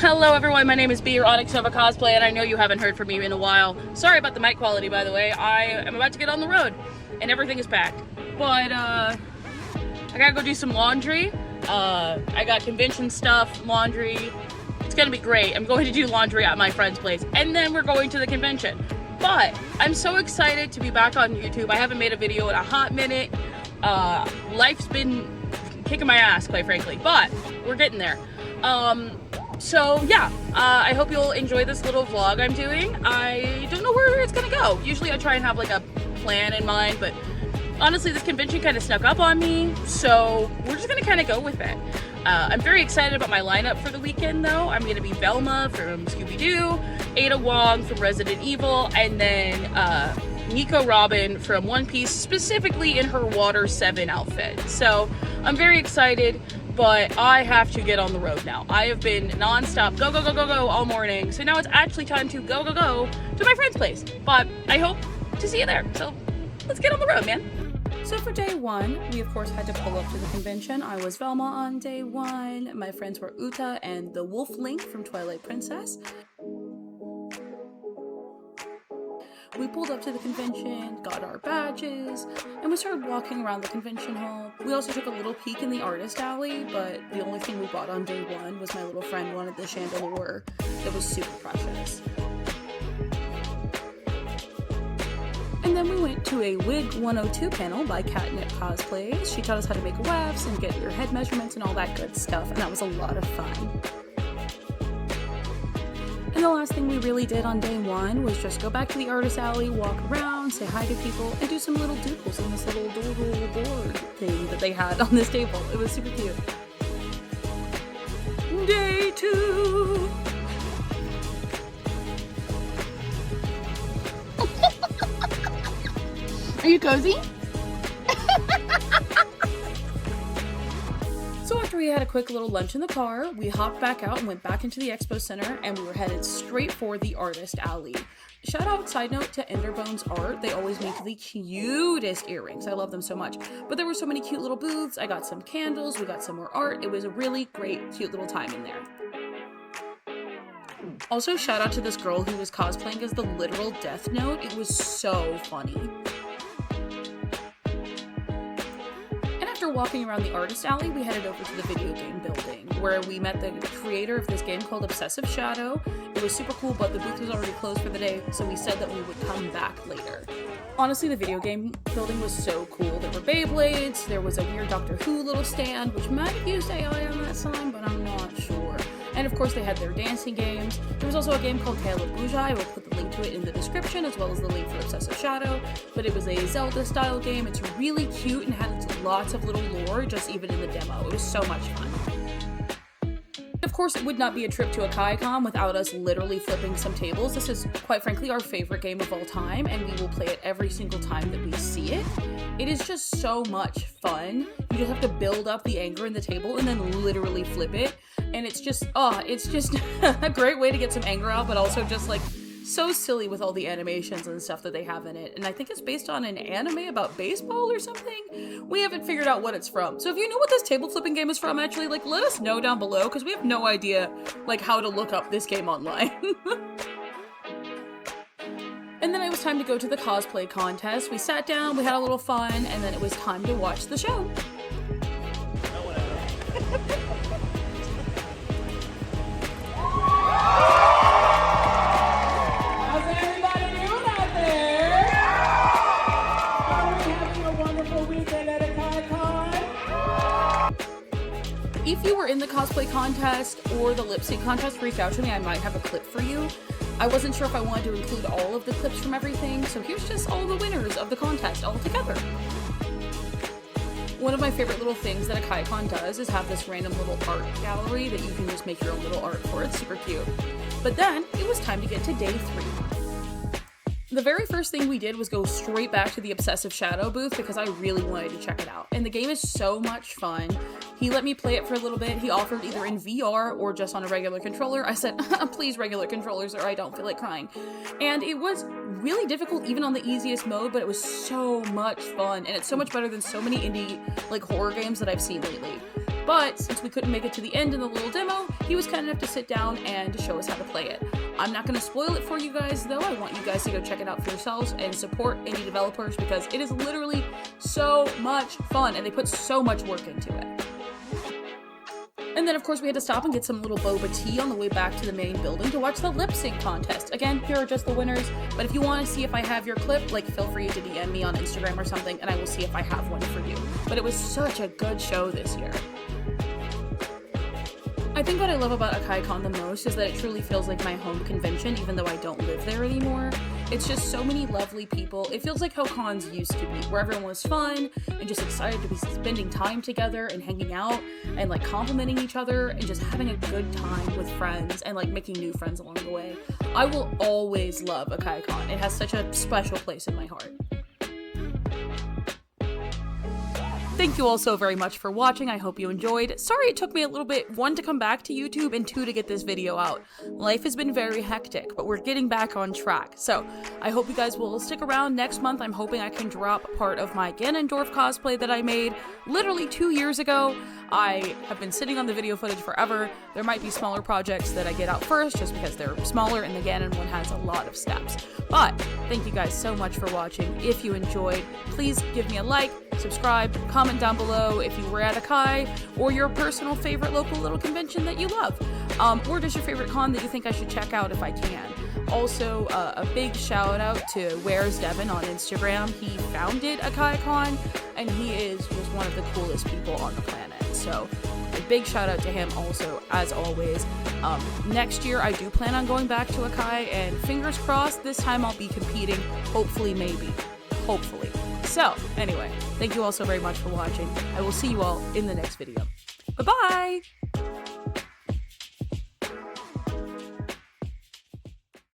Hello everyone, my name is B, your Onyx Nova Cosplay, and I know you haven't heard from me in a while. Sorry about the mic quality, by the way. I am about to get on the road, and everything is packed. But, I gotta go do some laundry. I got convention stuff, laundry. It's gonna be great. I'm going to do laundry at my friend's place, and then we're going to the convention. But, I'm so excited to be back on YouTube. I haven't made a video in a hot minute. Life's been kicking my ass, quite frankly, but we're getting there. So yeah, I hope you'll enjoy this little vlog I'm doing. I don't know where it's gonna go. Usually I try and have like a plan in mind, but honestly this convention kind of snuck up on me, so we're just gonna kind of go with it. I'm very excited about my lineup for the weekend though. I'm gonna be Velma from Scooby-Doo, Ada Wong from Resident Evil, and then Nico Robin from One Piece, specifically in her Water 7 outfit. So I'm very excited. But I have to get on the road now. I have been non-stop go, go, go, go, go all morning. So now it's actually time to go, go, go to my friend's place. But I hope to see you there. So let's get on the road, man. So for day one, we of course had to pull up to the convention. I was Velma on day one. My friends were Uta and the Wolf Link from Twilight Princess. We pulled up to the convention, got our badges, and we started walking around the convention hall. We also took a little peek in the artist alley, but the only thing we bought on day one was my little friend wanted the chandelier that was super precious. And then we went to a Wig 102 panel by Catnip Cosplays. She taught us how to make wefts and get your head measurements and all that good stuff, and that was a lot of fun. And the last thing we really did on day one was just go back to the artist alley, walk around, say hi to people, and do some little doodles on this little doodle board thing that they had on this table. It was super cute. Day two! Are you cozy? So after we had a quick little lunch in the car, we hopped back out and went back into the expo center, and we were headed straight for the artist alley. Shout out, side note, to Enderbone's art. They always make the cutest earrings. I love them so much. But there were so many cute little booths. I got some candles, we got some more art. It was a really great, cute little time in there. Also, shout out to this girl who was cosplaying as the literal Death Note. It was so funny. After walking around the artist alley, we headed over to the video game building, where we met the creator of this game called Obsessive Shadow. It was super cool, but the booth was already closed for the day, so we said that we would come back later. Honestly, the video game building was so cool. There were Beyblades, there was a weird Doctor Who little stand, which might have used AI on that sign, but I'm not sure. And of course, they had their dancing games. There was also a game called Tale of Bouja. I will put the link to it in the description, as well as the link for Obsessive Shadow. But it was a Zelda-style game. It's really cute and had lots of little lore, just even in the demo. It was so much fun. Of course, it would not be a trip to Akaicon without us literally flipping some tables. This is, quite frankly, our favorite game of all time, and we will play it every single time that we see it. It is just so much fun. You just have to build up the anger in the table and then literally flip it. And it's just a great way to get some anger out, but also just like so silly with all the animations and stuff that they have in it. And I think it's based on an anime about baseball or something. We haven't figured out what it's from. So if you know what this table flipping game is from, actually, like, let us know down below, because we have no idea like how to look up this game online. And then it was time to go to the cosplay contest. We sat down, we had a little fun, and then it was time to watch the show. How's everybody doing out there? Are we having a wonderful weekend at Akaicon? If you were in the cosplay contest or the lip sync contest, reach out to me. I might have a clip for you. I wasn't sure if I wanted to include all of the clips from everything, so here's just all the winners of the contest all together. One of my favorite little things that Akaicon does is have this random little art gallery that you can just make your own little art for. It's super cute. But then, it was time to get to day 3. The very first thing we did was go straight back to the Obsessive Shadow booth because I really wanted to check it out. And the game is so much fun. He let me play it for a little bit. He offered either in VR or just on a regular controller. I said, please regular controllers or I don't feel like crying. And it was really difficult even on the easiest mode, but it was so much fun. And it's so much better than so many indie like horror games that I've seen lately. But since we couldn't make it to the end in the little demo, he was kind enough to sit down and show us how to play it. I'm not going to spoil it for you guys though. I want you guys to go check it out for yourselves and support indie developers because it is literally so much fun and they put so much work into it. And then of course we had to stop and get some little boba tea on the way back to the main building to watch the lip sync contest. Again, here are just the winners, but if you want to see if I have your clip, like feel free to DM me on Instagram or something and I will see if I have one for you. But it was such a good show this year. I think what I love about Akaicon the most is that it truly feels like my home convention, even though I don't live there anymore. It's just so many lovely people. It feels like how cons used to be, where everyone was fun and just excited to be spending time together and hanging out and like complimenting each other and just having a good time with friends and like making new friends along the way. I will always love Akaicon. It has such a special place in my heart. Thank you all so very much for watching. I hope you enjoyed. Sorry it took me a little bit, 1, to come back to YouTube, and 2, to get this video out. Life has been very hectic, but we're getting back on track. So I hope you guys will stick around. Next month, I'm hoping I can drop part of my Ganondorf cosplay that I made literally 2 years ago. I have been sitting on the video footage forever. There might be smaller projects that I get out first just because they're smaller and the Ganon one has a lot of steps. But thank you guys so much for watching. If you enjoyed, please give me a like, subscribe, comment down below if you were at Akai or your personal favorite local little convention that you love. Or just your favorite con that you think I should check out if I can. Also, a big shout out to Where's Devin on Instagram. He founded Akaicon and he is just one of the coolest people on the planet. So a big shout out to him also, as always. Next year I do plan on going back to Akai, and fingers crossed this time I'll be competing, hopefully, maybe, hopefully. So anyway, thank you all so very much for watching. I will see you all in the next video. Bye-bye!